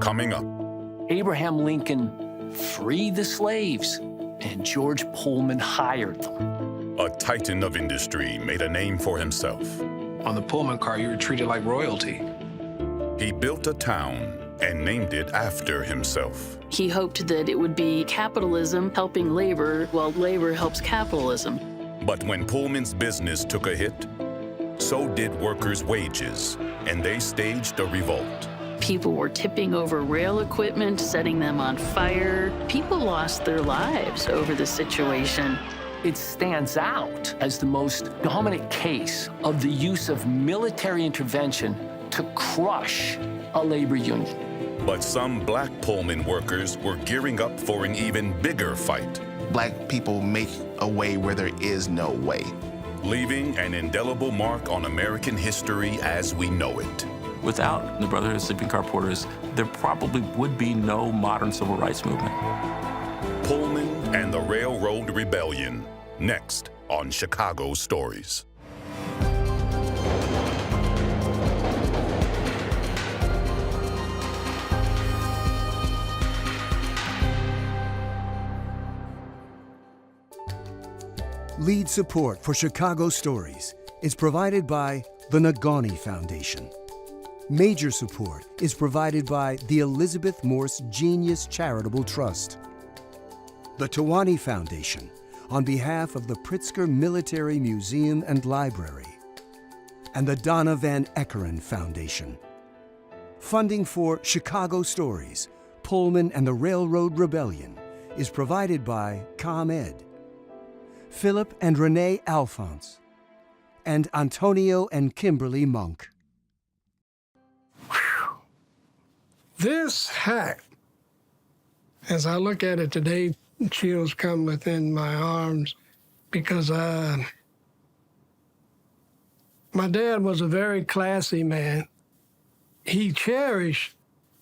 Coming up, Abraham Lincoln freed the slaves, and George Pullman hired them. a titan of industry made a name for himself. On the Pullman car, you were treated like royalty. He built a town and named it after himself. He hoped that it would be capitalism helping labor, while labor helps capitalism. But when Pullman's business took a hit, so did workers' wages, and they staged a revolt. People were tipping over rail equipment, setting them on fire. People lost their lives over the situation. It stands out as the most dominant case of the use of military intervention to crush a labor union. But some black Pullman workers were gearing up for an even bigger fight, Black people make a way where there is no way. leaving an indelible mark on American history as we know it. Without the Brotherhood of Sleeping Car Porters, there probably would be no modern civil rights movement. Pullman and the Railroad Rebellion, next on Chicago Stories. Lead support for Chicago Stories is provided by the Nagani Foundation. Major support is provided by the Elizabeth Morse Genius Charitable Trust, the Tawani Foundation, on behalf of the Pritzker Military Museum and Library, and the Donna Van Eckeren Foundation. Funding for Chicago Stories, Pullman and the Railroad Rebellion is provided by ComEd, Philip and Renee Alphonse, and Antonio and Kimberly Monk. This hat, as I look at it today, chills come within my arms because my dad was a very classy man. He cherished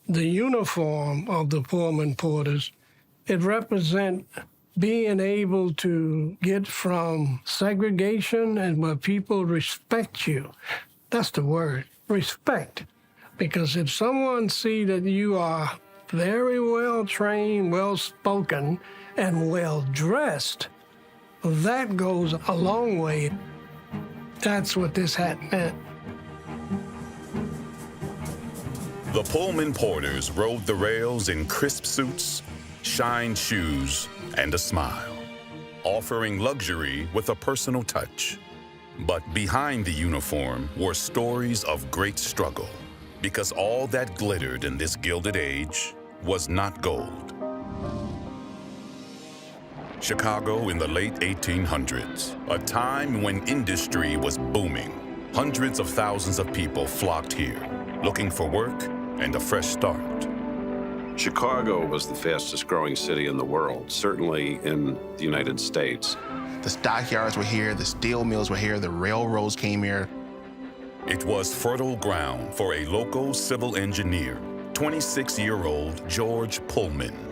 the uniform of the Pullman Porters. It represents being able to get from segregation and where people respect you. That's the word, respect. Because if someone see that you are very well trained, well spoken, and well dressed, that goes a long way. That's what this hat meant. The Pullman Porters rode the rails in crisp suits, shined shoes, and a smile, offering luxury with a personal touch. But behind the uniform were stories of great struggle, because all that glittered in this Gilded Age was not gold. Chicago in the late 1800s, a time when industry was booming. Hundreds of thousands of people flocked here, looking for work and a fresh start. Chicago was the fastest growing city in the world, certainly in the United States. The stockyards were here, the steel mills were here, the railroads came here. It was fertile ground for a local civil engineer, 26-year-old George Pullman.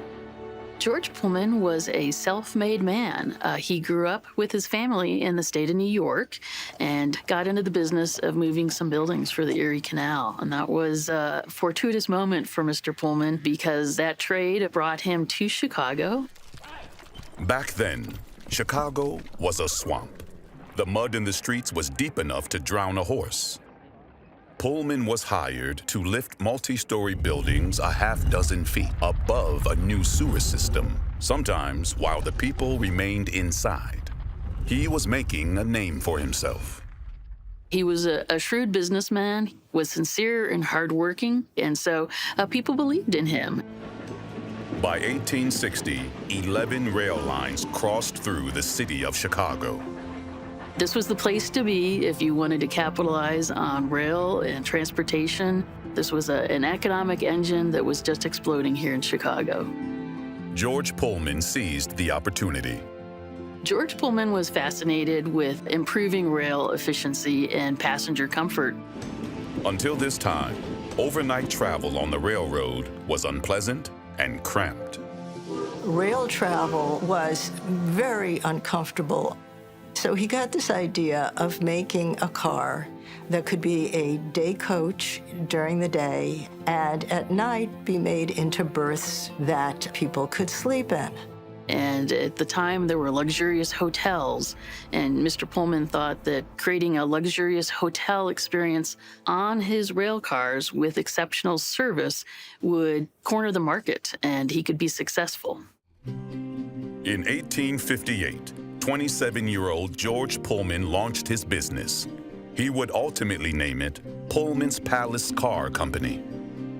George Pullman was a self-made man. He grew up with his family in the state of New York and got into the business of moving some buildings for the Erie Canal. And that was a fortuitous moment for Mr. Pullman because that trade brought him to Chicago. Back then, Chicago was a swamp. The mud in the streets was deep enough to drown a horse. Pullman was hired to lift multi-story buildings a half-dozen feet above a new sewer system, sometimes while the people remained inside. He was making a name for himself. He was a shrewd businessman, was sincere and hardworking, and so people believed in him. By 1860, 11 rail lines crossed through the city of Chicago. This was the place to be if you wanted to capitalize on rail and transportation. This was an economic engine that was just exploding here in Chicago. George Pullman seized the opportunity. George Pullman was fascinated with improving rail efficiency and passenger comfort. Until this time, overnight travel on the railroad was unpleasant and cramped. Rail travel was very uncomfortable. So he got this idea of making a car There could be a day coach during the day and at night be made into berths that people could sleep in. And at the time, there were luxurious hotels, and Mr. Pullman thought that creating a luxurious hotel experience on his rail cars with exceptional service would corner the market, and he could be successful. In 1858, 27-year-old George Pullman launched his business. He would ultimately name it Pullman's Palace Car Company.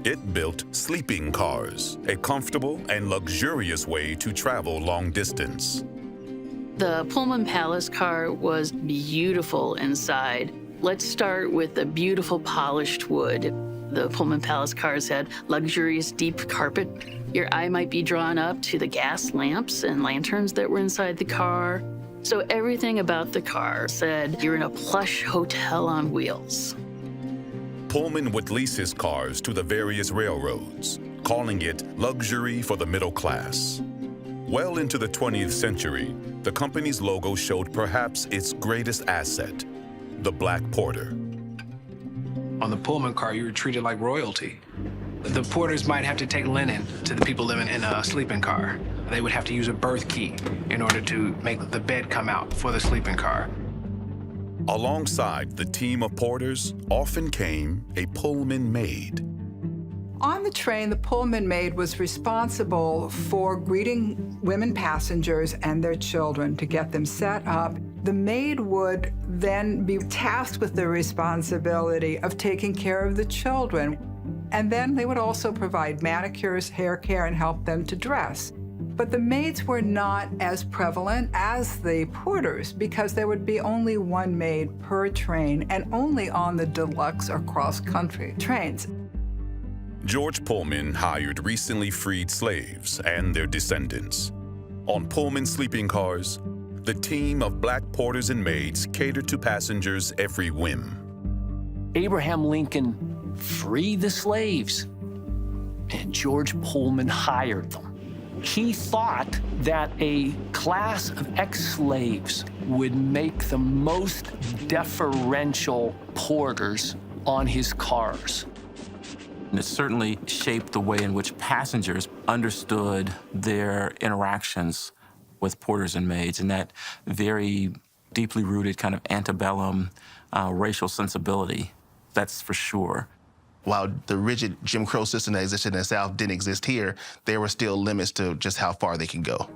It built sleeping cars, a comfortable and luxurious way to travel long distance. The Pullman Palace car was beautiful inside. Let's start with the beautiful polished wood. The Pullman Palace cars had luxurious deep carpet. Your eye might be drawn up to the gas lamps and lanterns that were inside the car. So everything about the car said you're in a plush hotel on wheels. Pullman would lease his cars to the various railroads, calling it luxury for the middle class. Well into the 20th century, the company's logo showed perhaps its greatest asset, the Black Porter. On the Pullman car, you were treated like royalty. The porters might have to take linen to the people living in a sleeping car. They would have to use a berth key in order to make the bed come out for the sleeping car. Alongside the team of porters often came a Pullman maid. On the train, the Pullman maid was responsible for greeting women passengers and their children to get them set up. The maid would then be tasked with the responsibility of taking care of the children. And then they would also provide manicures, hair care, and help them to dress. But the maids were not as prevalent as the porters because there would be only one maid per train and only on the deluxe or cross-country trains. George Pullman hired recently freed slaves and their descendants. On Pullman sleeping cars, the team of black porters and maids catered to passengers' every whim. Abraham Lincoln freed the slaves, and George Pullman hired them. He thought that a class of ex-slaves would make the most deferential porters on his cars. And it certainly shaped the way in which passengers understood their interactions with porters and maids, and that very deeply rooted kind of antebellum racial sensibility, that's for sure. While the rigid Jim Crow system that existed in the South didn't exist here, there were still limits to just how far they can go.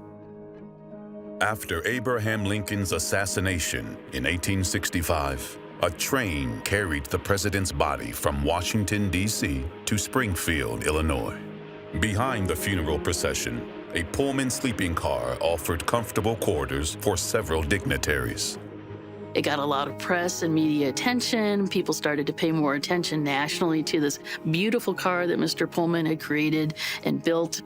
After Abraham Lincoln's assassination in 1865, a train carried the president's body from Washington, D.C. to Springfield, Illinois. Behind the funeral procession, a Pullman sleeping car offered comfortable quarters for several dignitaries. It got a lot of press and media attention. People started to pay more attention nationally to this beautiful car that Mr. Pullman had created and built.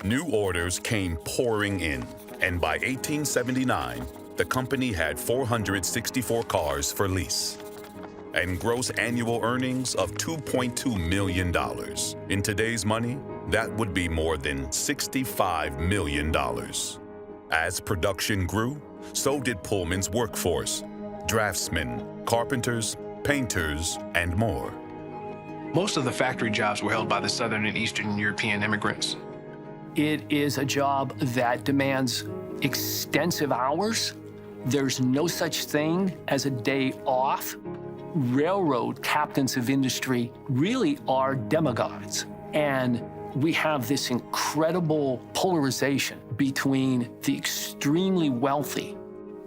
New orders came pouring in, and by 1879, the company had 464 cars for lease and gross annual earnings of $2.2 million. In today's money, that would be more than $65 million. As production grew, so did Pullman's workforce: draftsmen, carpenters, painters, and more. Most of the factory jobs were held by the Southern and Eastern European immigrants. It is a job that demands extensive hours. There's no such thing as a day off. Railroad captains of industry really are demigods. And we have this incredible polarization between the extremely wealthy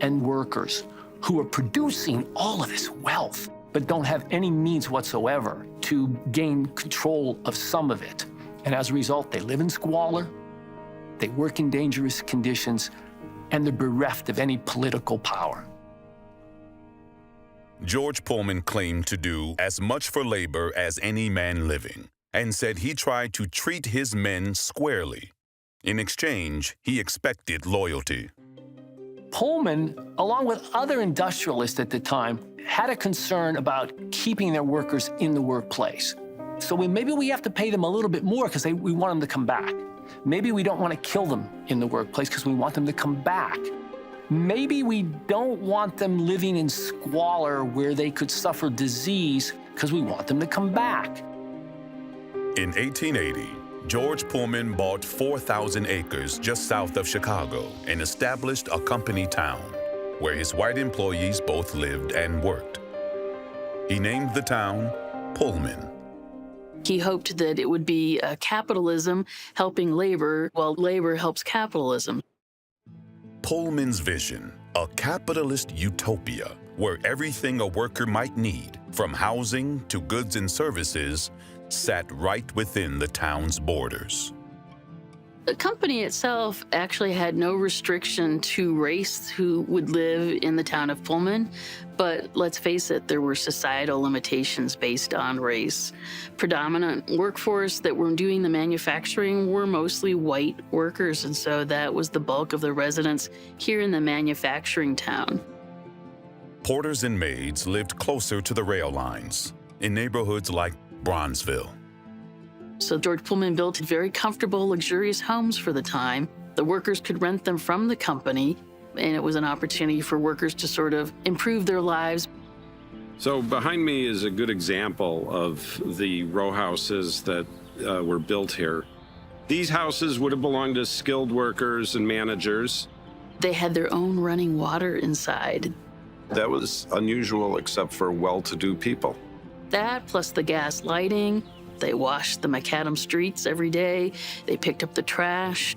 and workers who are producing all of this wealth, but don't have any means whatsoever to gain control of some of it. And as a result, they live in squalor, they work in dangerous conditions, and they're bereft of any political power. George Pullman claimed to do as much for labor as any man living, and said he tried to treat his men squarely. In exchange, he expected loyalty. Pullman, along with other industrialists at the time, had a concern about keeping their workers in the workplace. So maybe we have to pay them a little bit more because we want them to come back. Maybe we don't want to kill them in the workplace because we want them to come back. maybe we don't want them living in squalor where they could suffer disease because we want them to come back. In 1880, George Pullman bought 4,000 acres just south of Chicago and established a company town where his white employees both lived and worked. He named the town Pullman. He hoped that it would be capitalism helping labor, while labor helps capitalism. Pullman's vision, a capitalist utopia where everything a worker might need, from housing to goods and services, sat right within the town's borders. The company itself actually had no restriction to race who would live in the town of Pullman, but let's face it, there were societal limitations based on race. Predominant workforce that were doing the manufacturing were mostly white workers, and so that was the bulk of the residents here in the manufacturing town. Porters and maids lived closer to the rail lines, in neighborhoods like Bronzeville. So George Pullman built very comfortable, luxurious homes for the time. The workers could rent them from the company, and it was an opportunity for workers to sort of improve their lives. So behind me is a good example of the row houses that were built here. These houses would have belonged to skilled workers and managers. They had their own running water inside. That was unusual except for well-to-do people. That plus the gas lighting. They washed the macadam streets every day. They picked up the trash.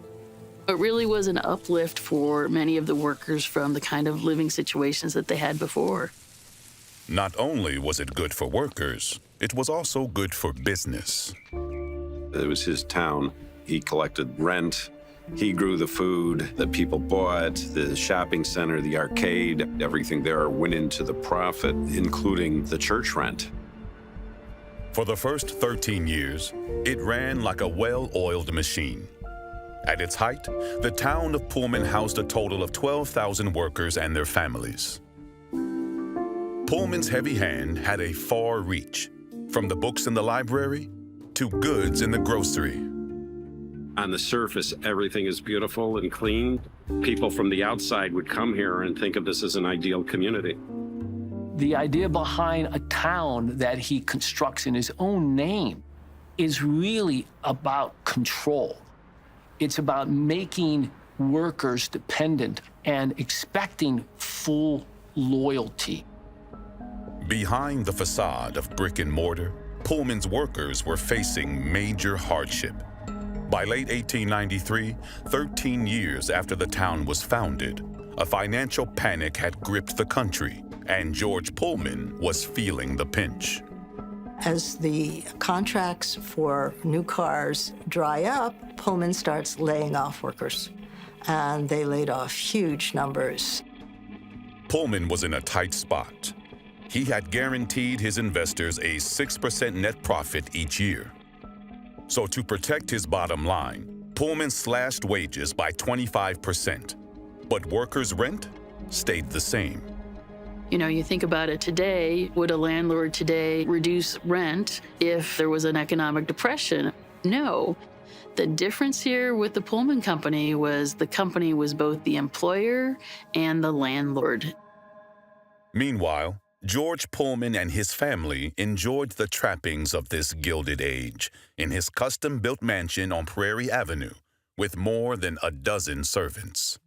It really was an uplift for many of the workers from the kind of living situations that they had before. Not only was it good for workers, it was also good for business. It was his town. He collected rent. He grew the food that people bought, the shopping center, the arcade. Everything there went into the profit, including the church rent. For the first 13 years, it ran like a well-oiled machine. At its height, the town of Pullman housed a total of 12,000 workers and their families. Pullman's heavy hand had a far reach, from the books in the library to goods in the grocery. On the surface, everything is beautiful and clean. People from the outside would come here and think of this as an ideal community. The idea behind a town that he constructs in his own name is really about control. It's about making workers dependent and expecting full loyalty. Behind the facade of brick and mortar, Pullman's workers were facing major hardship. By late 1893, 13 years after the town was founded, a financial panic had gripped the country, and George Pullman was feeling the pinch. As the contracts for new cars dry up, Pullman starts laying off workers, and they laid off huge numbers. Pullman was in a tight spot. He had guaranteed his investors a 6% net profit each year. So to protect his bottom line, Pullman slashed wages by 25%, but workers' rent stayed the same. You know, you think about it today, would a landlord today reduce rent if there was an economic depression? No. The difference here with the Pullman Company was the company was both the employer and the landlord. Meanwhile, George Pullman and his family enjoyed the trappings of this gilded age in his custom-built mansion on Prairie Avenue with more than a dozen servants.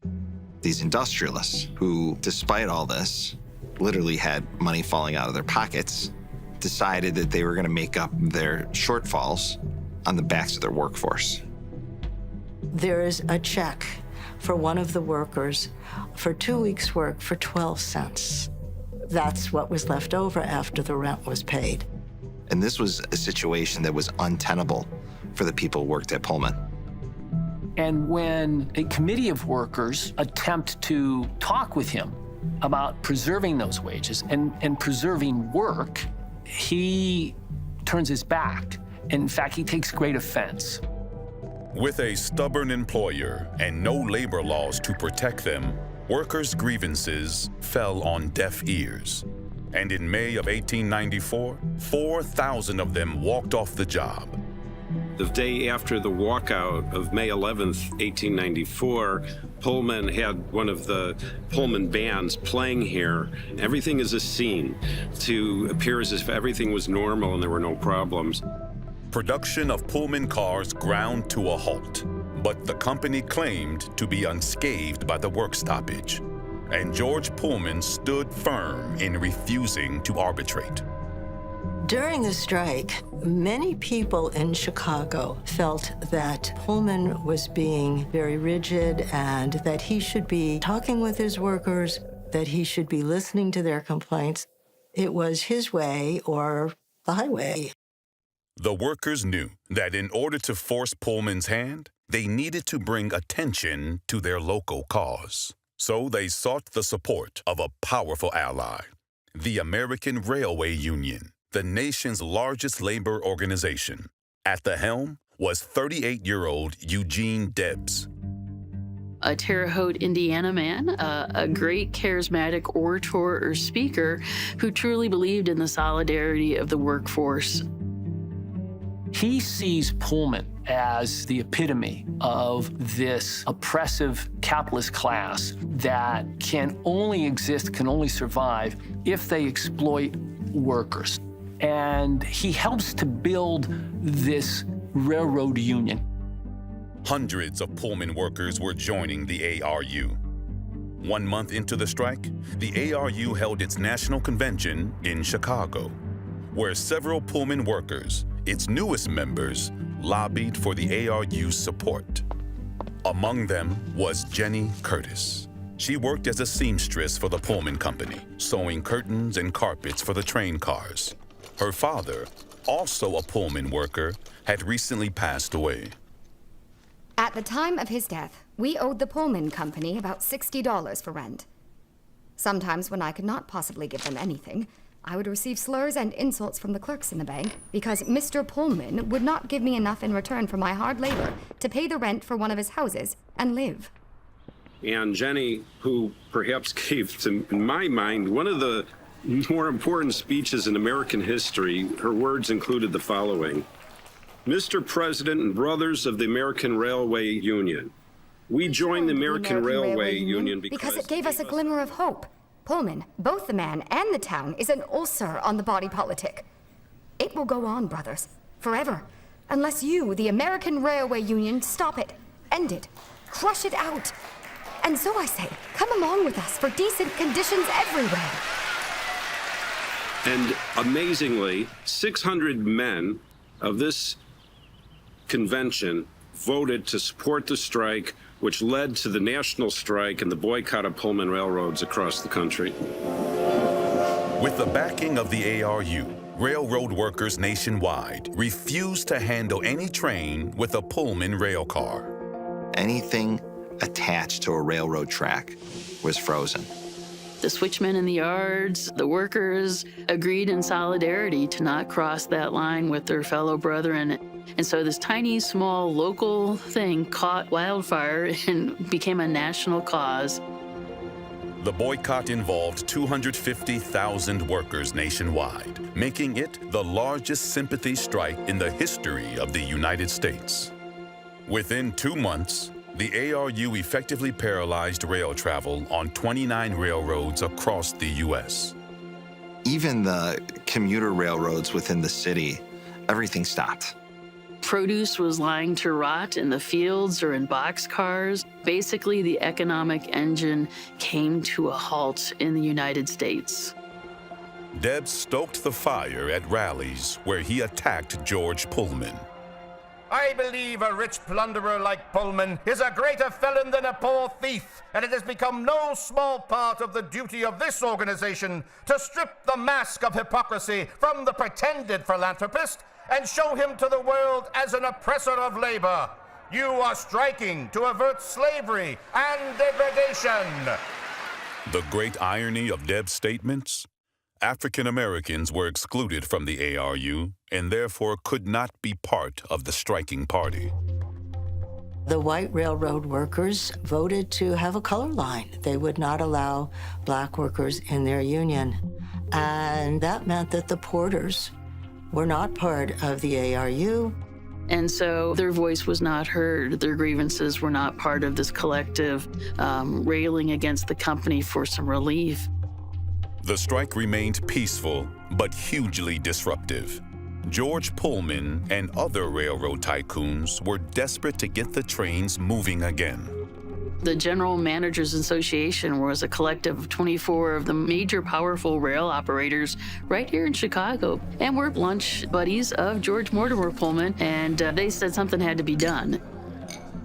These industrialists who, despite all this, literally had money falling out of their pockets, decided that they were going to make up their shortfalls on the backs of their workforce. There is a check for one of the workers for 2 weeks' work for 12 cents. That's what was left over after the rent was paid. And this was a situation that was untenable for the people who worked at Pullman. And when a committee of workers attempt to talk with him about preserving those wages and preserving work, he turns his back. In fact, he takes great offense. With a stubborn employer and no labor laws to protect them, workers' grievances fell on deaf ears. And in May of 1894, 4,000 of them walked off the job. The day after the walkout of May 11th, 1894, Pullman had one of the Pullman bands playing here. Everything is a scene to appear as if everything was normal and there were no problems. Production of Pullman cars ground to a halt, but the company claimed to be unscathed by the work stoppage, and George Pullman stood firm in refusing to arbitrate. During the strike, many people in Chicago felt that Pullman was being very rigid and that he should be talking with his workers, that he should be listening to their complaints. It was his way or the highway. The workers knew that in order to force Pullman's hand, they needed to bring attention to their local cause. So they sought the support of a powerful ally, the American Railway Union, the nation's largest labor organization. At the helm was 38-year-old Eugene Debs. A Terre Haute, Indiana man, a great charismatic orator or speaker who truly believed in the solidarity of the workforce. He sees Pullman as the epitome of this oppressive capitalist class that can only exist, can only survive if they exploit workers. And he helps to build this railroad union. Hundreds of Pullman workers were joining the ARU. 1 month into the strike, the ARU held its national convention in Chicago, where several Pullman workers, its newest members, lobbied for the ARU's support. Among them was Jenny Curtis. She worked as a seamstress for the Pullman Company, sewing curtains and carpets for the train cars. Her father, also a Pullman worker, had recently passed away. At the time of his death, we owed the Pullman Company about $60 for rent. Sometimes when I could not possibly give them anything, I would receive slurs and insults from the clerks in the bank because Mr. Pullman would not give me enough in return for my hard labor to pay the rent for one of his houses and live. And Jenny, who perhaps gave, to, in my mind, one of the more important speeches in American history, her words included the following: Mr. President and brothers of the American Railway Union, we joined the American Railway Union because it gave us a glimmer of hope. Pullman, both the man and the town, is an ulcer on the body politic. It will go on, brothers, forever, unless you, the American Railway Union, stop it, end it, crush it out. And so I say, come along with us for decent conditions everywhere. And amazingly, 600 men of this convention voted to support the strike, which led to the national strike and the boycott of Pullman railroads across the country. With the backing of the ARU, railroad workers nationwide refused to handle any train with a Pullman rail car. Anything attached to a railroad track was frozen. The switchmen in the yards, the workers agreed in solidarity to not cross that line with their fellow brethren. And so this tiny, small, local thing caught wildfire and became a national cause. The boycott involved 250,000 workers nationwide, making it the largest sympathy strike in the history of the United States. Within 2 months, the ARU effectively paralyzed rail travel on 29 railroads across the U.S. Even the commuter railroads within the city, everything stopped. Produce was lying to rot in the fields or in boxcars. Basically, the economic engine came to a halt in the United States. Debs stoked the fire at rallies where he attacked George Pullman. I believe a rich plunderer like Pullman is a greater felon than a poor thief, and it has become no small part of the duty of this organization to strip the mask of hypocrisy from the pretended philanthropist and show him to the world as an oppressor of labor. You are striking to avert slavery and degradation. The great irony of Debs' statements? African Americans were excluded from the ARU and therefore could not be part of the striking party. The white railroad workers voted to have a color line. They would not allow black workers in their union. And that meant that the porters were not part of the ARU. And so their voice was not heard. Their grievances were not part of this collective railing against the company for some relief. The strike remained peaceful, but hugely disruptive. George Pullman and other railroad tycoons were desperate to get the trains moving again. The General Managers Association was a collective of 24 of the major powerful rail operators right here in Chicago, and were lunch buddies of George Mortimer Pullman, and they said something had to be done.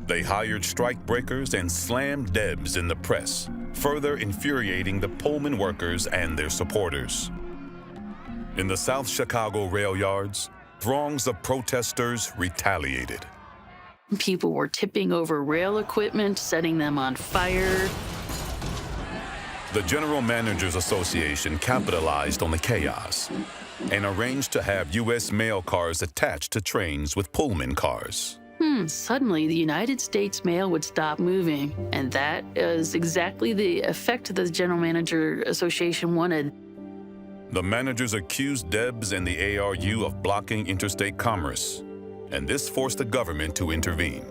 They hired strikebreakers and slammed Debs in the press, further infuriating the Pullman workers and their supporters. In the South Chicago rail yards, throngs of protesters retaliated. People were tipping over rail equipment, setting them on fire. The General Managers Association capitalized on the chaos and arranged to have U.S. mail cars attached to trains with Pullman cars. Suddenly, the United States mail would stop moving, and that is exactly the effect the General Manager Association wanted. The managers accused Debs and the ARU of blocking interstate commerce, and this forced the government to intervene.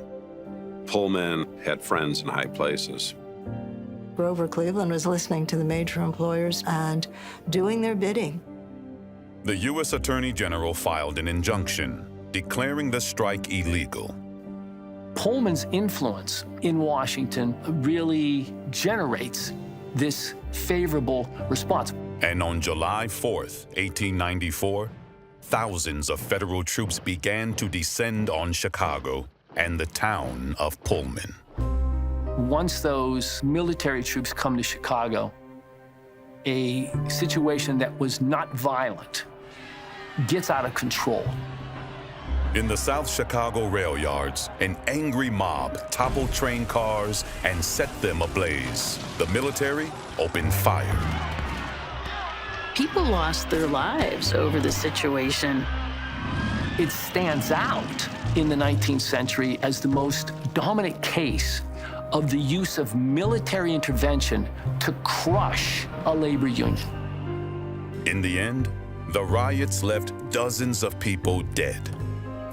Pullman had friends in high places. Grover Cleveland was listening to the major employers and doing their bidding. The U.S. Attorney General filed an injunction declaring the strike illegal. Pullman's influence in Washington really generates this favorable response. And on July 4th, 1894, thousands of federal troops began to descend on Chicago and the town of Pullman. Once those military troops come to Chicago, a situation that was not violent gets out of control. In the South Chicago rail yards, an angry mob toppled train cars and set them ablaze. The military opened fire. People lost their lives over the situation. It stands out in the 19th century as the most dominant case of the use of military intervention to crush a labor union. In the end, the riots left dozens of people dead,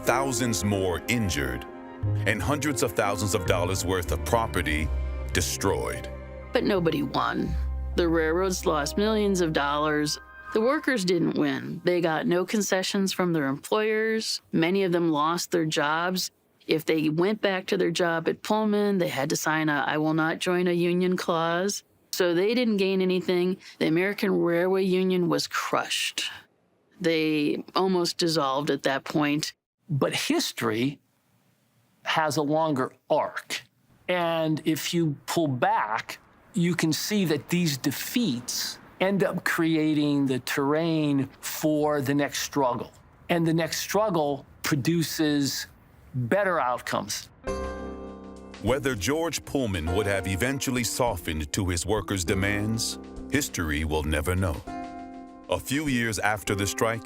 thousands more injured, and hundreds of thousands of dollars worth of property destroyed. But nobody won. The railroads lost millions of dollars. The workers didn't win. They got no concessions from their employers. Many of them lost their jobs. If they went back to their job at Pullman, they had to sign a "I will not join a union" clause. So they didn't gain anything. The American Railway Union was crushed. They almost dissolved at that point. But history has a longer arc. And if you pull back, you can see that these defeats end up creating the terrain for the next struggle. And the next struggle produces better outcomes. Whether George Pullman would have eventually softened to his workers' demands, history will never know. A few years after the strike,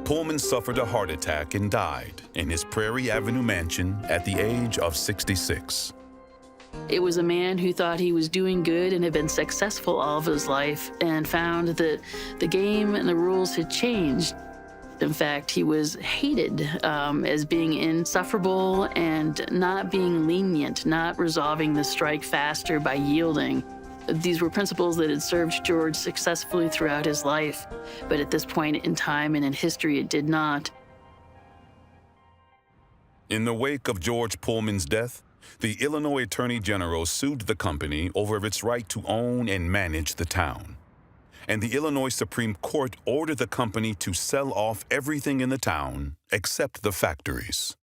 Pullman suffered a heart attack and died in his Prairie Avenue mansion at the age of 66. It was a man who thought he was doing good and had been successful all of his life, and found that the game and the rules had changed. In fact, he was hated as being insufferable and not being lenient, not resolving the strike faster by yielding. These were principles that had served George successfully throughout his life, but at this point in time and in history, it did not. In the wake of George Pullman's death, the Illinois Attorney General sued the company over its right to own and manage the town. And the Illinois Supreme Court ordered the company to sell off everything in the town except the factories.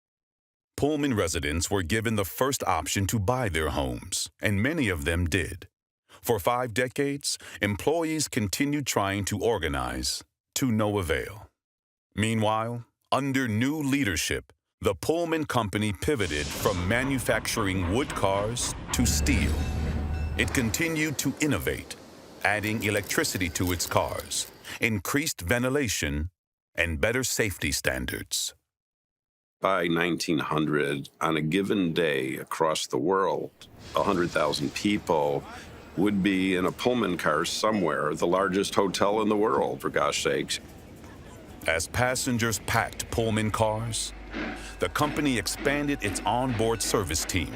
Pullman residents were given the first option to buy their homes, and many of them did. For 5 decades, employees continued trying to organize, to no avail. Meanwhile, under new leadership, the Pullman Company pivoted from manufacturing wood cars to steel. It continued to innovate, adding electricity to its cars, increased ventilation, and better safety standards. By 1900, on a given day across the world, 100,000 people would be in a Pullman car somewhere, the largest hotel in the world, for gosh sakes. As passengers packed Pullman cars, The company expanded its onboard service team.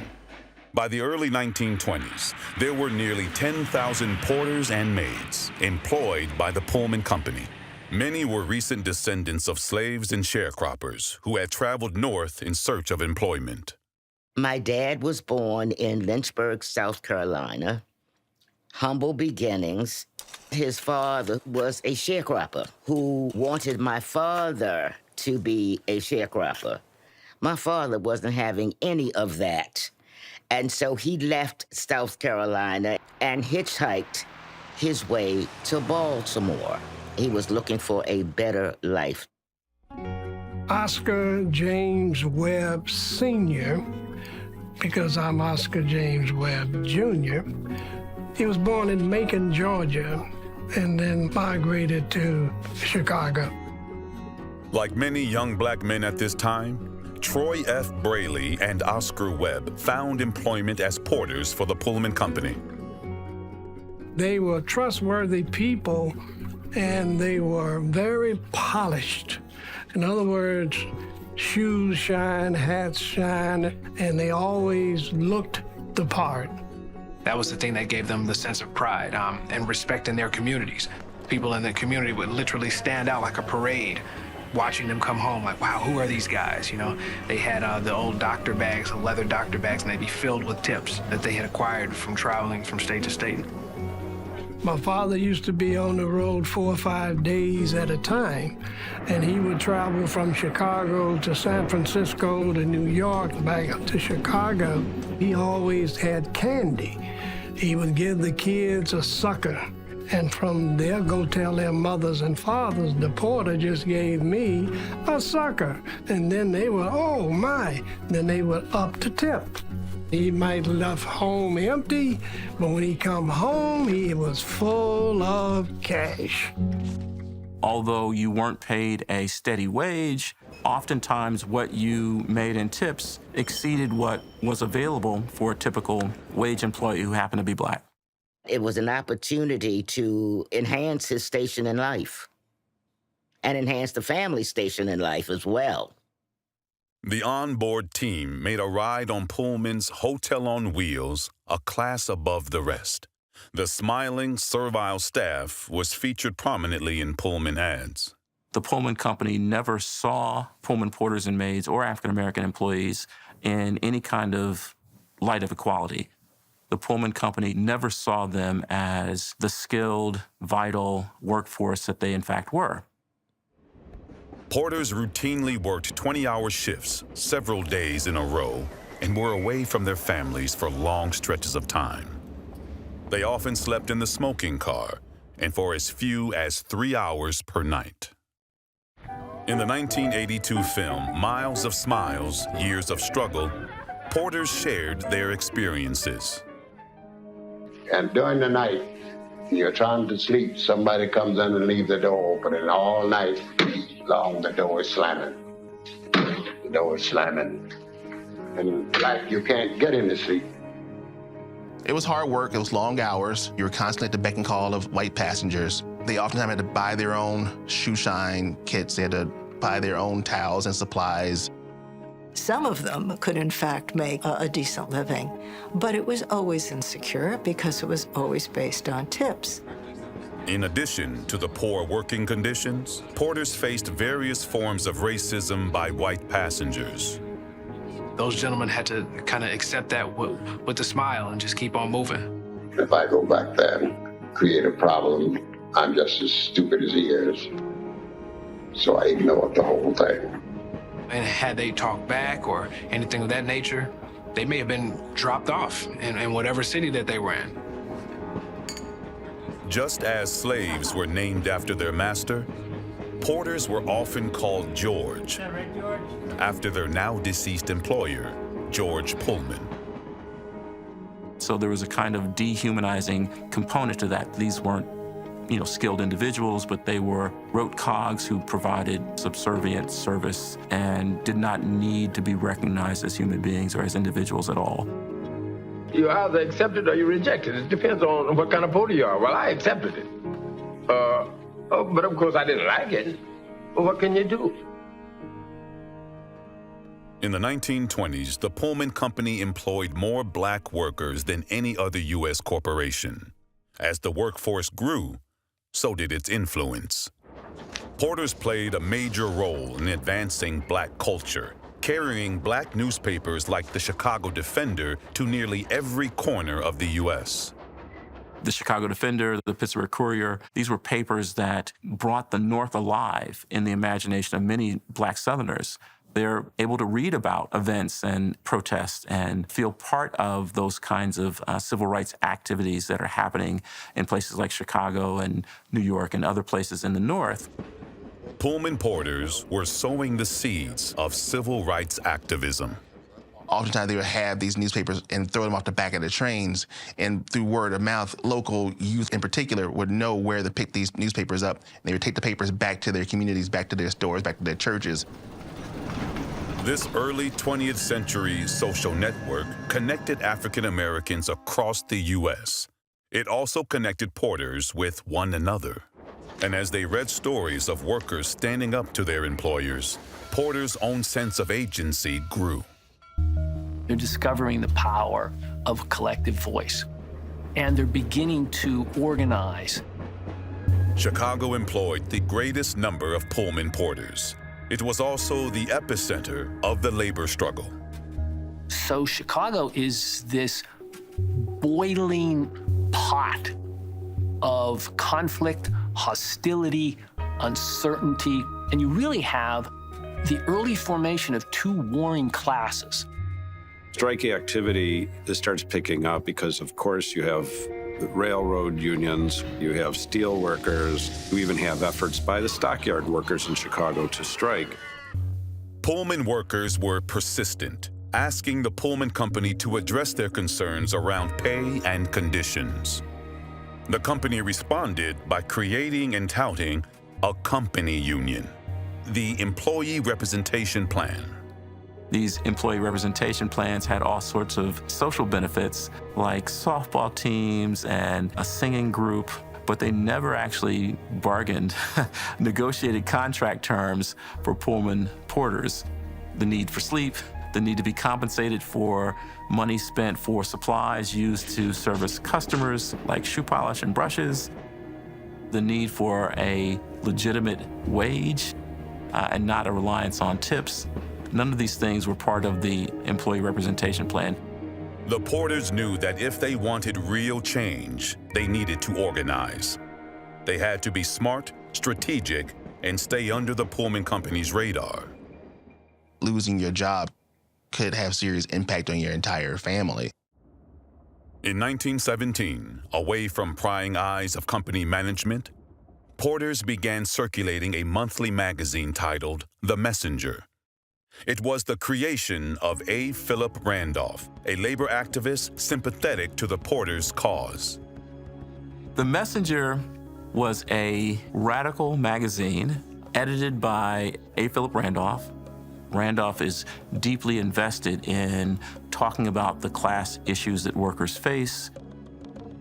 By the early 1920s, there were nearly 10,000 porters and maids employed by the Pullman Company. Many were recent descendants of slaves and sharecroppers who had traveled north in search of employment. My dad was born in Lynchburg, South Carolina. Humble beginnings. His father was a sharecropper who wanted my father to be a sharecropper. My father wasn't having any of that. And so he left South Carolina and hitchhiked his way to Baltimore. He was looking for a better life. Oscar James Webb Sr., because I'm Oscar James Webb Jr., he was born in Macon, Georgia, and then migrated to Chicago. Like many young black men at this time, Troy F. Braley and Oscar Webb found employment as porters for the Pullman Company. They were trustworthy people, and they were very polished. In other words, shoes shine, hats shine, and they always looked the part. That was the thing that gave them the sense of pride and respect in their communities. People in the community would literally stand out like a parade, watching them come home, like, wow, who are these guys? You know, they had the old doctor bags, the leather doctor bags, and they'd be filled with tips that they had acquired from traveling from state to state. My father used to be on the road 4 or 5 days at a time, and he would travel from Chicago to San Francisco to New York, back up to Chicago. He always had candy. He would give the kids a sucker, and from there go tell their mothers and fathers, the porter just gave me a sucker. And then they were, oh my, then they were up to tip. He might have left home empty, but when he come home, he was full of cash. Although you weren't paid a steady wage, oftentimes what you made in tips exceeded what was available for a typical wage employee who happened to be black. It was an opportunity to enhance his station in life and enhance the family station in life as well. The onboard team made a ride on Pullman's Hotel on Wheels a class above the rest. The smiling, servile staff was featured prominently in Pullman ads. The Pullman Company never saw Pullman porters and maids or African-American employees in any kind of light of equality. The Pullman Company never saw them as the skilled, vital workforce that they in fact were. Porters routinely worked 20-hour shifts several days in a row and were away from their families for long stretches of time. They often slept in the smoking car and for as few as 3 hours per night. In the 1982 film Miles of Smiles, Years of Struggle, porters shared their experiences. And during the night, you're trying to sleep, somebody comes in and leaves the door open, and all night long the door is slamming. The door is slamming. And like you can't get into sleep. It was hard work, it was long hours. You were constantly at the beck and call of white passengers. They oftentimes had to buy their own shoe shine kits. They had to buy their own towels and supplies. Some of them could, in fact, make a decent living, but it was always insecure because it was always based on tips. In addition to the poor working conditions, porters faced various forms of racism by white passengers. Those gentlemen had to kind of accept that with a smile and just keep on moving. If I go back there and create a problem, I'm just as stupid as he is. So I ignored the whole thing. And had they talked back or anything of that nature, they may have been dropped off in whatever city that they were in. Just as slaves were named after their master, porters were often called George, after their now deceased employer, George Pullman. So there was a kind of dehumanizing component to that. These weren't, skilled individuals, but they were rote cogs who provided subservient service and did not need to be recognized as human beings or as individuals at all. You either accept it or you reject it. It depends on what kind of porter you are. Well, I accepted it. But of course I didn't like it. Well, what can you do? In the 1920s, the Pullman Company employed more black workers than any other U.S. corporation. As the workforce grew, so did its influence. Porters played a major role in advancing black culture, carrying black newspapers like the Chicago Defender to nearly every corner of the U.S. The Chicago Defender, the Pittsburgh Courier, these were papers that brought the North alive in the imagination of many black Southerners. They're able to read about events and protests and feel part of those kinds of civil rights activities that are happening in places like Chicago and New York and other places in the North. Pullman porters were sowing the seeds of civil rights activism. Oftentimes they would have these newspapers and throw them off the back of the trains, and through word of mouth, local youth in particular would know where to pick these newspapers up. And they would take the papers back to their communities, back to their stores, back to their churches. This early 20th century social network connected African Americans across the U.S. It also connected porters with one another. And as they read stories of workers standing up to their employers, porters' own sense of agency grew. They're discovering the power of collective voice, and they're beginning to organize. Chicago employed the greatest number of Pullman porters. It was also the epicenter of the labor struggle. So Chicago is this boiling pot of conflict, hostility, uncertainty, and you really have the early formation of two warring classes. Striking activity starts picking up because, of course, you have railroad unions, you have steel workers, you even have efforts by the stockyard workers in Chicago to strike. Pullman workers were persistent, asking the Pullman Company to address their concerns around pay and conditions. The company responded by creating and touting a company union, the Employee Representation Plan. These employee representation plans had all sorts of social benefits, like softball teams and a singing group, but they never actually bargained, negotiated contract terms for Pullman porters. The need for sleep, the need to be compensated for money spent for supplies used to service customers, like shoe polish and brushes, the need for a legitimate wage and not a reliance on tips. None of these things were part of the employee representation plan. The porters knew that if they wanted real change, they needed to organize. They had to be smart, strategic, and stay under the Pullman Company's radar. Losing your job could have serious impact on your entire family. In 1917, away from prying eyes of company management, porters began circulating a monthly magazine titled The Messenger. It was the creation of A. Philip Randolph, a labor activist sympathetic to the porters' cause. The Messenger was a radical magazine edited by A. Philip Randolph. Randolph is deeply invested in talking about the class issues that workers face.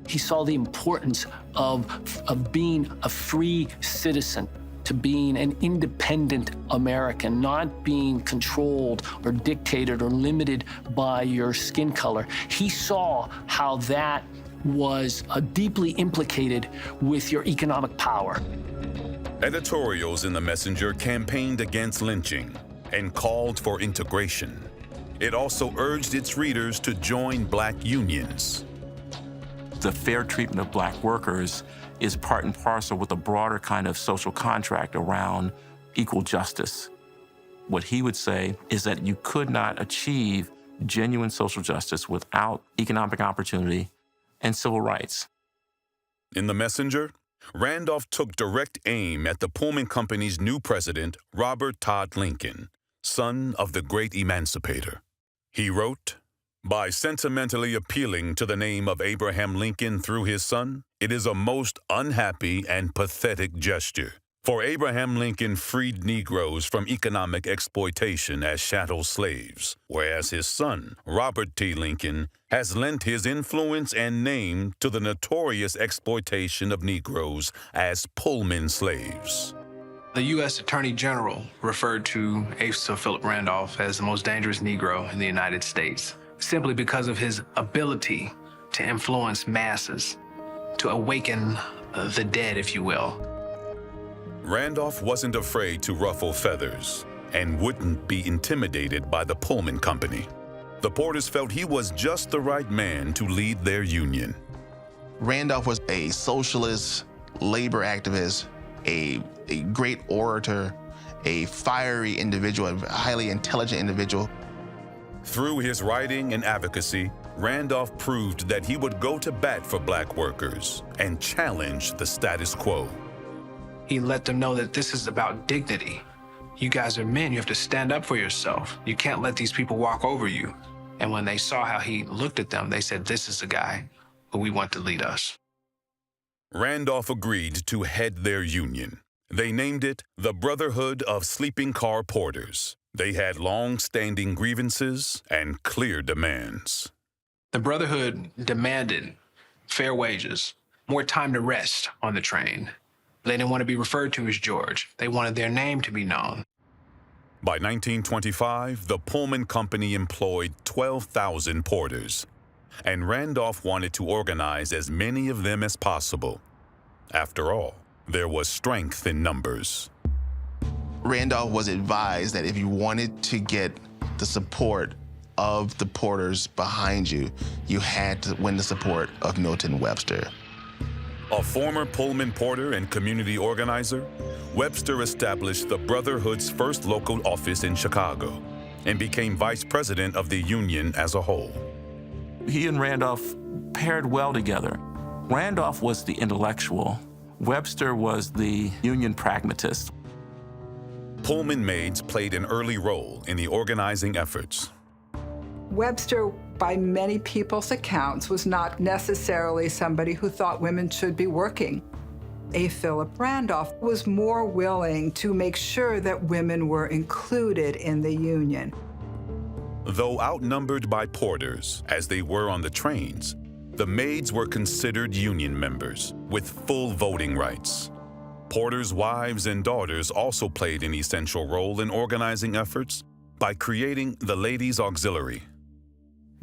He saw the importance of being a free citizen, to being an independent American, not being controlled or dictated or limited by your skin color. He saw how that was deeply implicated with your economic power. Editorials in the Messenger campaigned against lynching and called for integration. It also urged its readers to join black unions. The fair treatment of black workers is part and parcel with a broader kind of social contract around equal justice. What he would say is that you could not achieve genuine social justice without economic opportunity and civil rights. In the Messenger, Randolph took direct aim at the Pullman Company's new president, Robert Todd Lincoln, son of the great emancipator. He wrote, "By sentimentally appealing to the name of Abraham Lincoln through his son, it is a most unhappy and pathetic gesture. For Abraham Lincoln freed Negroes from economic exploitation as chattel slaves, whereas his son, Robert T. Lincoln, has lent his influence and name to the notorious exploitation of Negroes as Pullman slaves." The U.S. Attorney General referred to Asa Philip Randolph as the most dangerous Negro in the United States, simply because of his ability to influence masses, to awaken the dead, if you will. Randolph wasn't afraid to ruffle feathers and wouldn't be intimidated by the Pullman Company. The Porters felt he was just the right man to lead their union. Randolph was a socialist, labor activist, a great orator, a fiery individual, a highly intelligent individual. Through his writing and advocacy, Randolph proved that he would go to bat for black workers and challenge the status quo. He let them know that this is about dignity. You guys are men, you have to stand up for yourself. You can't let these people walk over you. And when they saw how he looked at them, they said, this is the guy who we want to lead us. Randolph agreed to head their union. They named it the Brotherhood of Sleeping Car Porters. They had long-standing grievances and clear demands. The Brotherhood demanded fair wages, more time to rest on the train. They didn't want to be referred to as George. They wanted their name to be known. By 1925, the Pullman Company employed 12,000 porters, and Randolph wanted to organize as many of them as possible. After all, there was strength in numbers. Randolph was advised that if you wanted to get the support of the porters behind you, you had to win the support of Milton Webster. A former Pullman porter and community organizer, Webster established the Brotherhood's first local office in Chicago and became vice president of the union as a whole. He and Randolph paired well together. Randolph was the intellectual. Webster was the union pragmatist. Pullman maids played an early role in the organizing efforts. Webster, by many people's accounts, was not necessarily somebody who thought women should be working. A. Philip Randolph was more willing to make sure that women were included in the union. Though outnumbered by porters, as they were on the trains, the maids were considered union members with full voting rights. Porters' wives and daughters also played an essential role in organizing efforts by creating the Ladies' Auxiliary.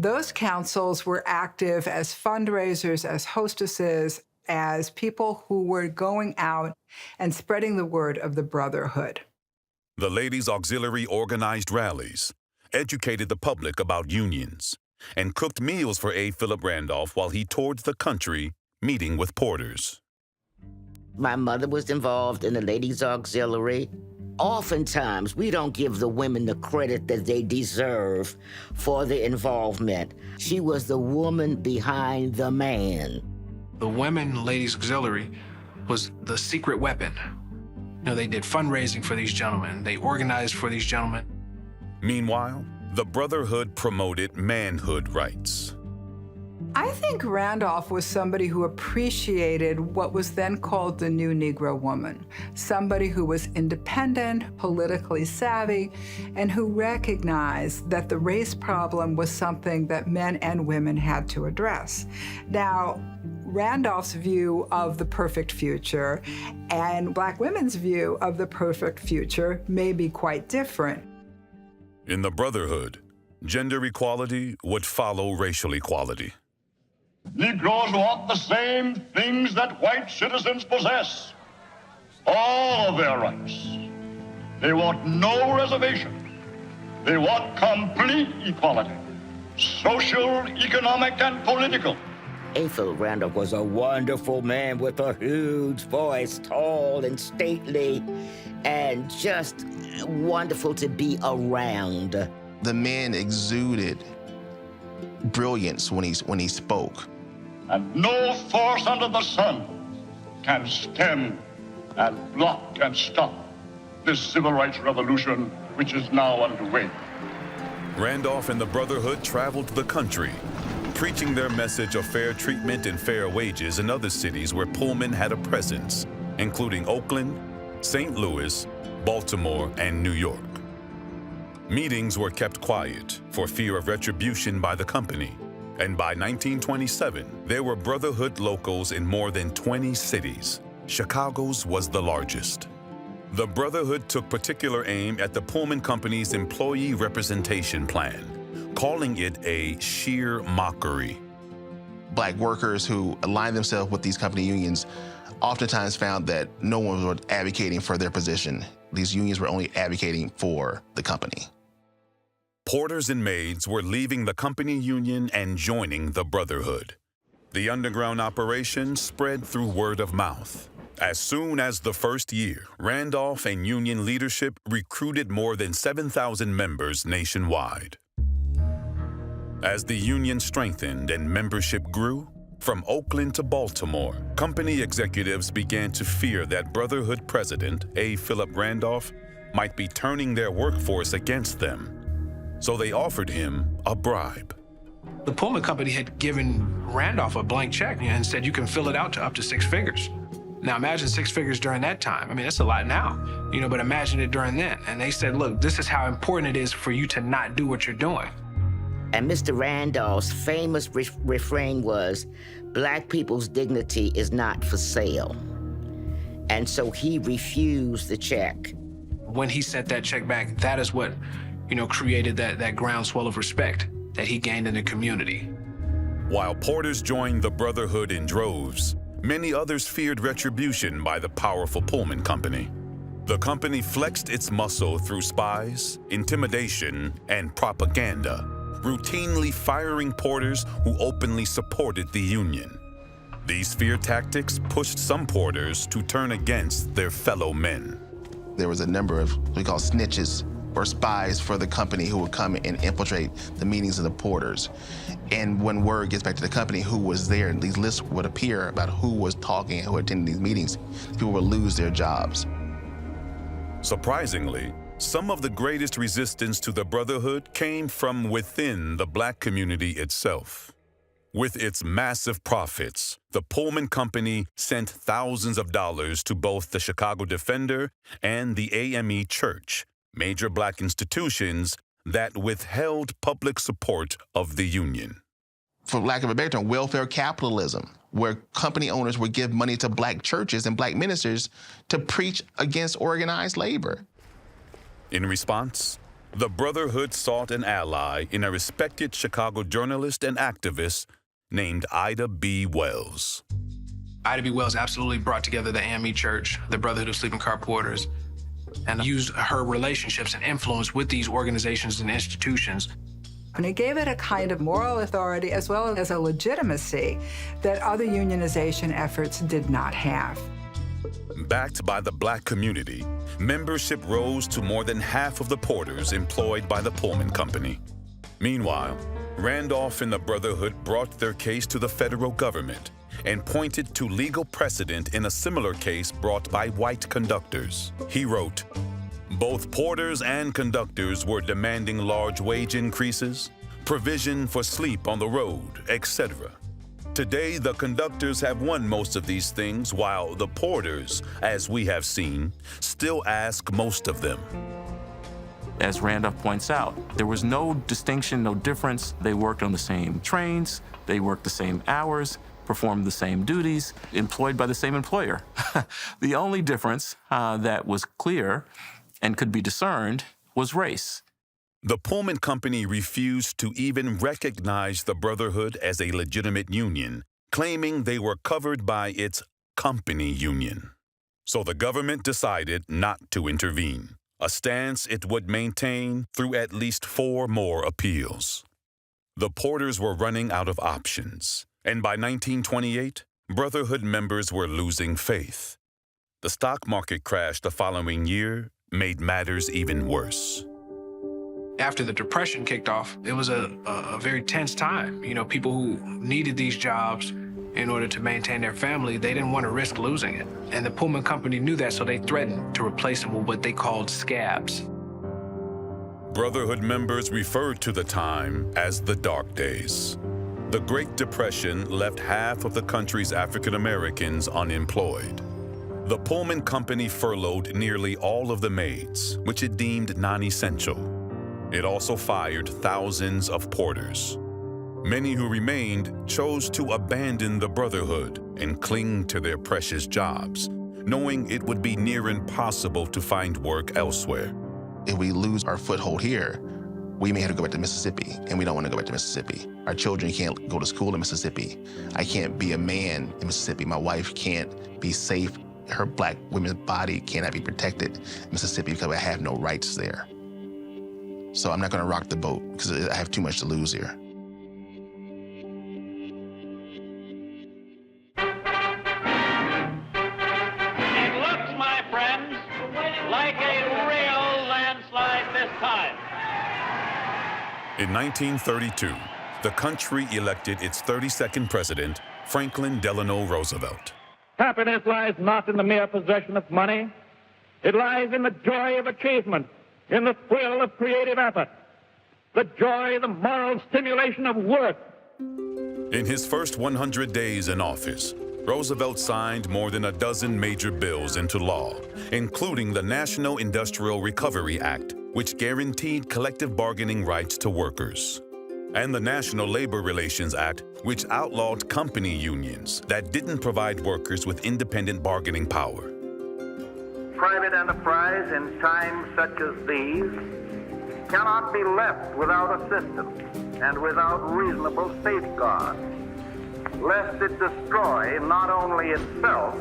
Those councils were active as fundraisers, as hostesses, as people who were going out and spreading the word of the Brotherhood. The Ladies' Auxiliary organized rallies, educated the public about unions, and cooked meals for A. Philip Randolph while he toured the country meeting with porters. My mother was involved in the Ladies' Auxiliary. Oftentimes, we don't give the women the credit that they deserve for their involvement. She was the woman behind the man. The Women Ladies Auxiliary was the secret weapon. You know, they did fundraising for these gentlemen. They organized for these gentlemen. Meanwhile, the Brotherhood promoted manhood rights. I think Randolph was somebody who appreciated what was then called the new Negro woman, somebody who was independent, politically savvy, and who recognized that the race problem was something that men and women had to address. Now, Randolph's view of the perfect future and Black women's view of the perfect future may be quite different. In the Brotherhood, gender equality would follow racial equality. Negroes want the same things that white citizens possess. All of their rights. They want no reservation. They want complete equality. Social, economic, and political. A. Philip Randolph was a wonderful man with a huge voice, tall and stately, and just wonderful to be around. The man exuded brilliance when he spoke. And no force under the sun can stem and block and stop this civil rights revolution which is now underway. Randolph and the Brotherhood traveled the country, preaching their message of fair treatment and fair wages in other cities where Pullman had a presence, including Oakland, St. Louis, Baltimore, and New York. Meetings were kept quiet for fear of retribution by the company, and by 1927, there were Brotherhood locals in more than 20 cities. Chicago's was the largest. The Brotherhood took particular aim at the Pullman Company's employee representation plan, calling it a sheer mockery. Black workers who aligned themselves with these company unions oftentimes found that no one was advocating for their position. These unions were only advocating for the company. Porters and maids were leaving the company union and joining the Brotherhood. The underground operation spread through word of mouth. As soon as the first year, Randolph and union leadership recruited more than 7,000 members nationwide. As the union strengthened and membership grew, from Oakland to Baltimore, company executives began to fear that Brotherhood president, A. Philip Randolph, might be turning their workforce against them. So they offered him a bribe. The Pullman Company had given Randolph a blank check and said you can fill it out to up to 6 figures. Now imagine 6 figures during that time. I mean, that's a lot now, but imagine it during then. And they said, look, this is how important it is for you to not do what you're doing. And Mr. Randolph's famous refrain was, "Black people's dignity is not for sale." And so he refused the check. When he sent that check back, that is what, created that groundswell of respect that he gained in the community. While porters joined the Brotherhood in droves, many others feared retribution by the powerful Pullman Company. The company flexed its muscle through spies, intimidation, and propaganda, routinely firing porters who openly supported the union. These fear tactics pushed some porters to turn against their fellow men. There was a number of what we call snitches, or spies for the company, who would come and infiltrate the meetings of the porters. And when word gets back to the company who was there, these lists would appear about who was talking and who attended these meetings. People would lose their jobs. Surprisingly, some of the greatest resistance to the Brotherhood came from within the Black community itself. With its massive profits, the Pullman Company sent thousands of dollars to both the Chicago Defender and the AME Church, major Black institutions that withheld public support of the union. For lack of a better term, welfare capitalism, where company owners would give money to Black churches and Black ministers to preach against organized labor. In response, the Brotherhood sought an ally in a respected Chicago journalist and activist named Ida B. Wells. Ida B. Wells absolutely brought together the AME Church, the Brotherhood of Sleeping Car Porters, and used her relationships and influence with these organizations and institutions. And it gave it a kind of moral authority as well as a legitimacy that other unionization efforts did not have. Backed by the Black community, membership rose to more than half of the porters employed by the Pullman Company. Meanwhile, Randolph and the Brotherhood brought their case to the federal government and pointed to legal precedent in a similar case brought by white conductors. He wrote, "Both porters and conductors were demanding large wage increases, provision for sleep on the road, etc. Today, the conductors have won most of these things, while the porters, as we have seen, still ask most of them." As Randolph points out, there was no distinction, no difference. They worked on the same trains, they worked the same hours, performed the same duties, employed by the same employer. The only difference that was clear and could be discerned was race. The Pullman Company refused to even recognize the Brotherhood as a legitimate union, claiming they were covered by its company union. So the government decided not to intervene, a stance it would maintain through at least 4 more appeals. The porters were running out of options, and by 1928, Brotherhood members were losing faith. The stock market crash the following year made matters even worse. After the Depression kicked off, it was a very tense time. People who needed these jobs in order to maintain their family, they didn't want to risk losing it. And the Pullman Company knew that, so they threatened to replace them with what they called scabs. Brotherhood members referred to the time as the Dark Days. The Great Depression left half of the country's African Americans unemployed. The Pullman Company furloughed nearly all of the maids, which it deemed non-essential. It also fired thousands of porters. Many who remained chose to abandon the Brotherhood and cling to their precious jobs, knowing it would be near impossible to find work elsewhere. If we lose our foothold here, we may have to go back to Mississippi, and we don't want to go back to Mississippi. Our children can't go to school in Mississippi. I can't be a man in Mississippi. My wife can't be safe. Her Black women's body cannot be protected in Mississippi because I have no rights there. So I'm not going to rock the boat because I have too much to lose here. It looks, my friends, like a real landslide this time. In 1932, the country elected its 32nd president, Franklin Delano Roosevelt. Happiness lies not in the mere possession of money. It lies in the joy of achievement, in the thrill of creative effort, the joy, the moral stimulation of work. In his first 100 days in office, Roosevelt signed more than a dozen major bills into law, including the National Industrial Recovery Act, which guaranteed collective bargaining rights to workers, and the National Labor Relations Act, which outlawed company unions that didn't provide workers with independent bargaining power. Private enterprise in times such as these cannot be left without assistance and without reasonable safeguards, lest it destroy not only itself,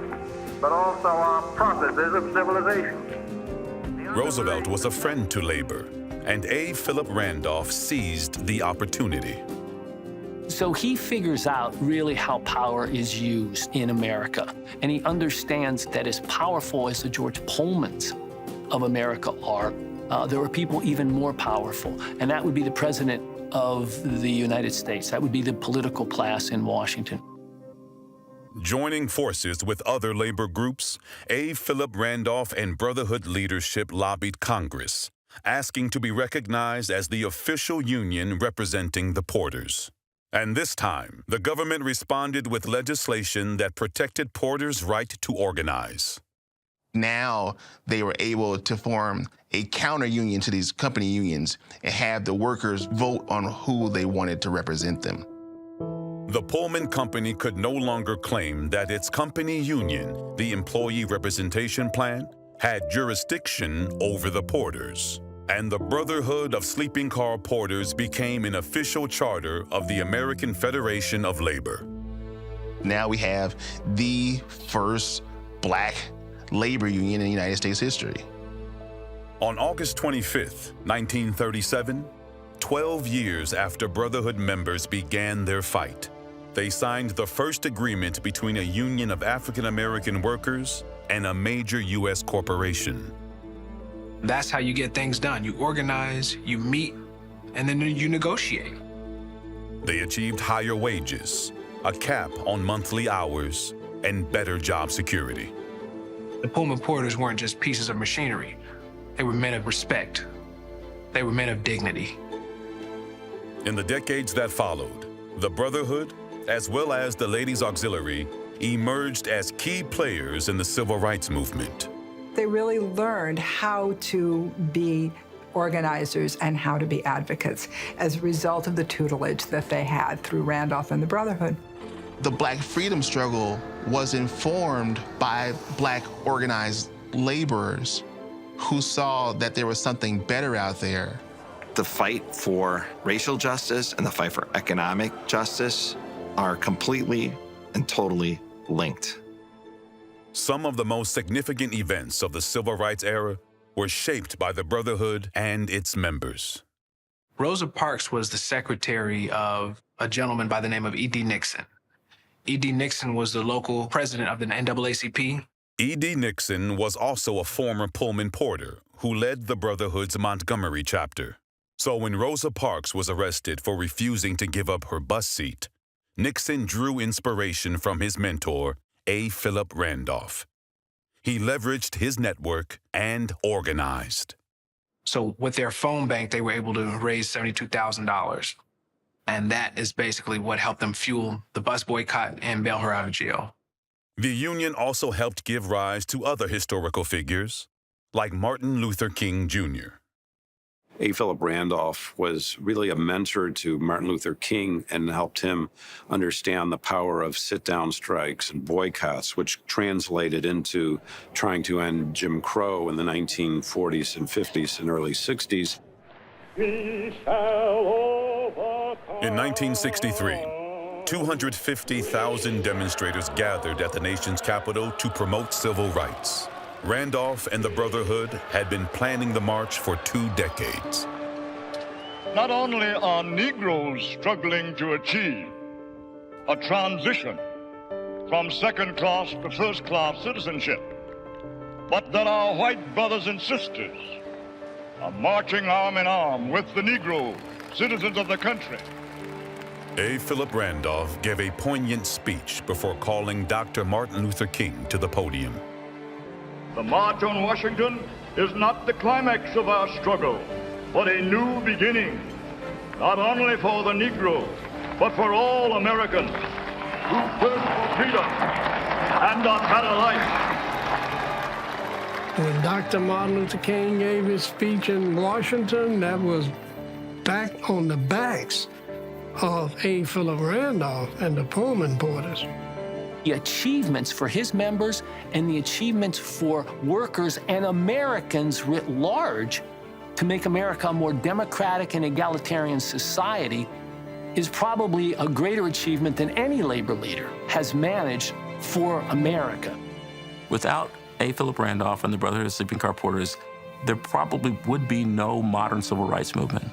but also our processes of civilization. Roosevelt was a friend to labor, and A. Philip Randolph seized the opportunity. So he figures out really how power is used in America, and he understands that as powerful as the George Pullmans of America are, there are people even more powerful, and that would be the President of the United States. That would be the political class in Washington. Joining forces with other labor groups, A. Philip Randolph and Brotherhood leadership lobbied Congress, asking to be recognized as the official union representing the porters. And this time, the government responded with legislation that protected porters' right to organize. Now they were able to form a counter-union to these company unions and have the workers vote on who they wanted to represent them. The Pullman Company could no longer claim that its company union, the Employee Representation Plan, had jurisdiction over the porters, and the Brotherhood of Sleeping Car Porters became an official charter of the American Federation of Labor. Now we have the first Black labor union in United States history. On August 25th, 1937, 12 years after Brotherhood members began their fight, they signed the first agreement between a union of African American workers and a major U.S. corporation. That's how you get things done. You organize, you meet, and then you negotiate. They achieved higher wages, a cap on monthly hours, and better job security. The Pullman porters weren't just pieces of machinery. They were men of respect. They were men of dignity. In the decades that followed, the Brotherhood, as well as the Ladies' Auxiliary, emerged as key players in the civil rights movement. They really learned how to be organizers and how to be advocates as a result of the tutelage that they had through Randolph and the Brotherhood. The Black freedom struggle was informed by Black organized laborers who saw that there was something better out there. The fight for racial justice and the fight for economic justice are completely and totally linked. Some of the most significant events of the civil rights era were shaped by the Brotherhood and its members. Rosa Parks was the secretary of a gentleman by the name of E.D. Nixon. E.D. Nixon was the local president of the NAACP. E.D. Nixon was also a former Pullman porter who led the Brotherhood's Montgomery chapter. So when Rosa Parks was arrested for refusing to give up her bus seat, Nixon drew inspiration from his mentor, A. Philip Randolph. He leveraged his network and organized. So with their phone bank, they were able to raise $72,000. And that is basically what helped them fuel the bus boycott and bail her out of jail. The union also helped give rise to other historical figures, like Martin Luther King Jr. A. Philip Randolph was really a mentor to Martin Luther King and helped him understand the power of sit-down strikes and boycotts, which translated into trying to end Jim Crow in the 1940s and 50s and early 60s. In 1963, 250,000 demonstrators gathered at the nation's capital to promote civil rights. Randolph and the Brotherhood had been planning the march for 2 decades. Not only are Negroes struggling to achieve a transition from second-class to first-class citizenship, but that our white brothers and sisters are marching arm in arm with the Negro citizens of the country. A. Philip Randolph gave a poignant speech before calling Dr. Martin Luther King to the podium. The March on Washington is not the climax of our struggle, but a new beginning, not only for the Negro, but for all Americans who thirst for freedom and a better life. When Dr. Martin Luther King gave his speech in Washington, that was back on the backs of A. Philip Randolph and the Pullman porters. The achievements for his members and the achievements for workers and Americans writ large to make America a more democratic and egalitarian society is probably a greater achievement than any labor leader has managed for America. Without A. Philip Randolph and the Brotherhood of Sleeping Car Porters, there probably would be no modern civil rights movement.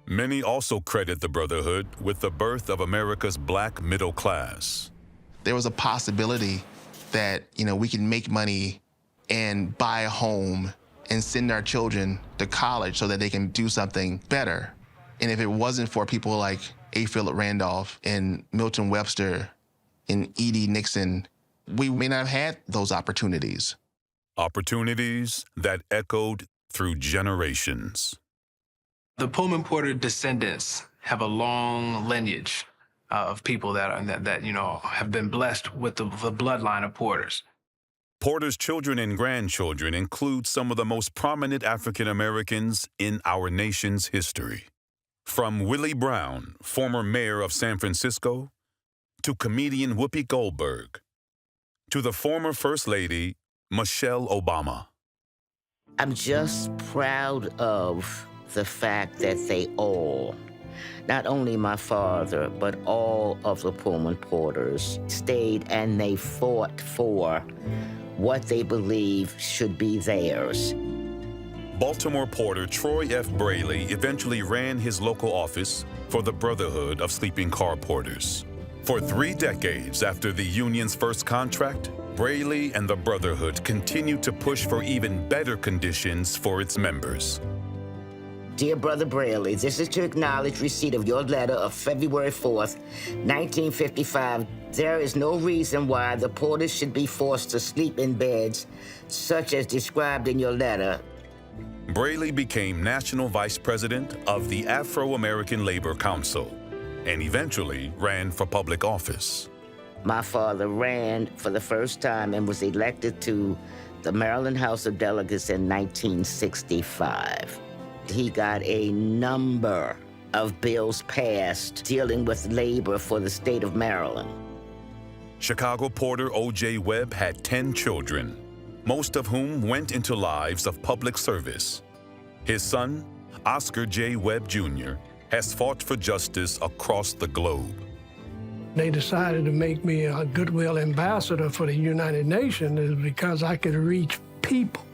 Many also credit the Brotherhood with the birth of America's black middle class. There was a possibility that, we could make money and buy a home and send our children to college so that they can do something better. And if it wasn't for people like A. Philip Randolph and Milton Webster and E.D. Nixon, we may not have had those opportunities. Opportunities that echoed through generations. The Pullman Porter descendants have a long lineage of people that have been blessed with the bloodline of Porters. Porter's children and grandchildren include some of the most prominent African Americans in our nation's history. From Willie Brown, former mayor of San Francisco, to comedian Whoopi Goldberg, to the former First Lady, Michelle Obama. I'm just proud of the fact that they all, not only my father, but all of the Pullman Porters, stayed and they fought for what they believe should be theirs. Baltimore porter Troy F. Braley eventually ran his local office for the Brotherhood of Sleeping Car Porters. For 3 decades after the union's first contract, Braley and the Brotherhood continued to push for even better conditions for its members. Dear Brother Braley, this is to acknowledge receipt of your letter of February 4th, 1955. There is no reason why the porters should be forced to sleep in beds, such as described in your letter. Braley became National Vice President of the Afro-American Labor Council and eventually ran for public office. My father ran for the first time and was elected to the Maryland House of Delegates in 1965. He got a number of bills passed dealing with labor for the state of Maryland. Chicago porter O.J. Webb had 10 children, most of whom went into lives of public service. His son, Oscar J. Webb Jr., has fought for justice across the globe. They decided to make me a goodwill ambassador for the United Nations is because I could reach people.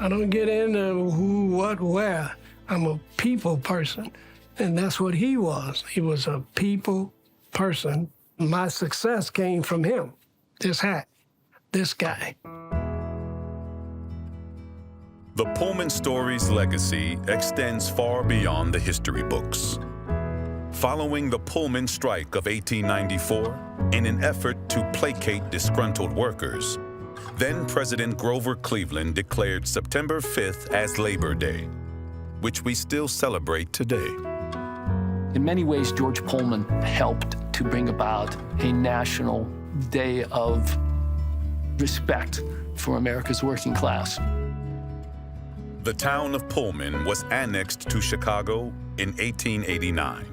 I don't get into who, what, where. I'm a people person, and that's what he was. He was a people person. My success came from him, this hat, this guy. The Pullman story's legacy extends far beyond the history books. Following the Pullman strike of 1894, in an effort to placate disgruntled workers, then-President Grover Cleveland declared September 5th as Labor Day, which we still celebrate today. In many ways, George Pullman helped to bring about a national day of respect for America's working class. The town of Pullman was annexed to Chicago in 1889.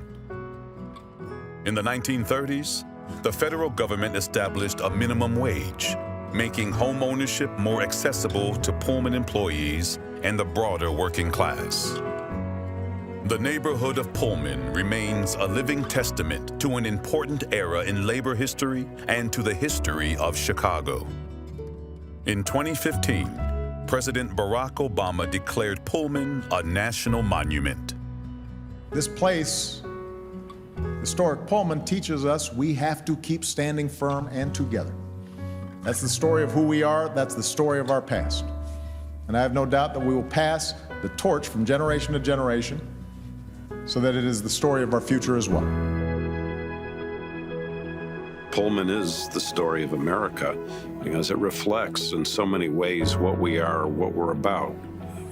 In the 1930s, the federal government established a minimum wage, making home ownership more accessible to Pullman employees and the broader working class. The neighborhood of Pullman remains a living testament to an important era in labor history and to the history of Chicago. In 2015, President Barack Obama declared Pullman a national monument. This place, historic Pullman, teaches us we have to keep standing firm and together. That's the story of who we are, that's the story of our past. And I have no doubt that we will pass the torch from generation to generation so that it is the story of our future as well. Pullman is the story of America because it reflects in so many ways what we are, what we're about.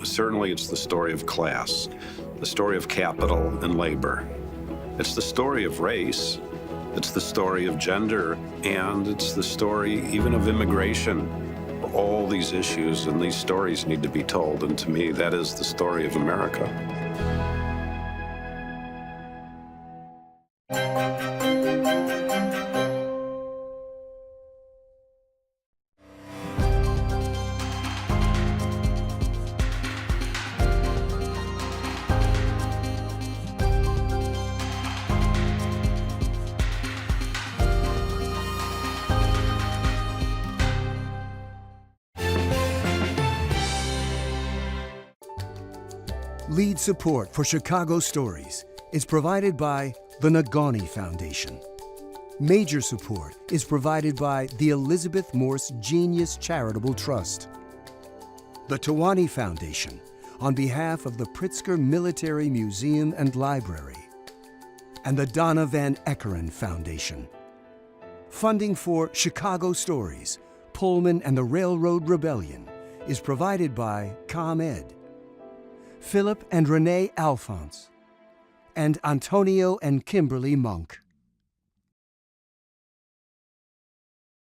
Certainly it's the story of class, the story of capital and labor. It's the story of race, it's the story of gender, and it's the story even of immigration. All these issues and these stories need to be told, and to me, that is the story of America. Lead support for Chicago Stories is provided by the Nagani Foundation. Major support is provided by the Elizabeth Morse Genius Charitable Trust, the Tawani Foundation on behalf of the Pritzker Military Museum and Library, and the Donna Van Eckeren Foundation. Funding for Chicago Stories, Pullman and the Railroad Rebellion is provided by ComEd, Philip and Renee Alphonse, and Antonio and Kimberly Monk.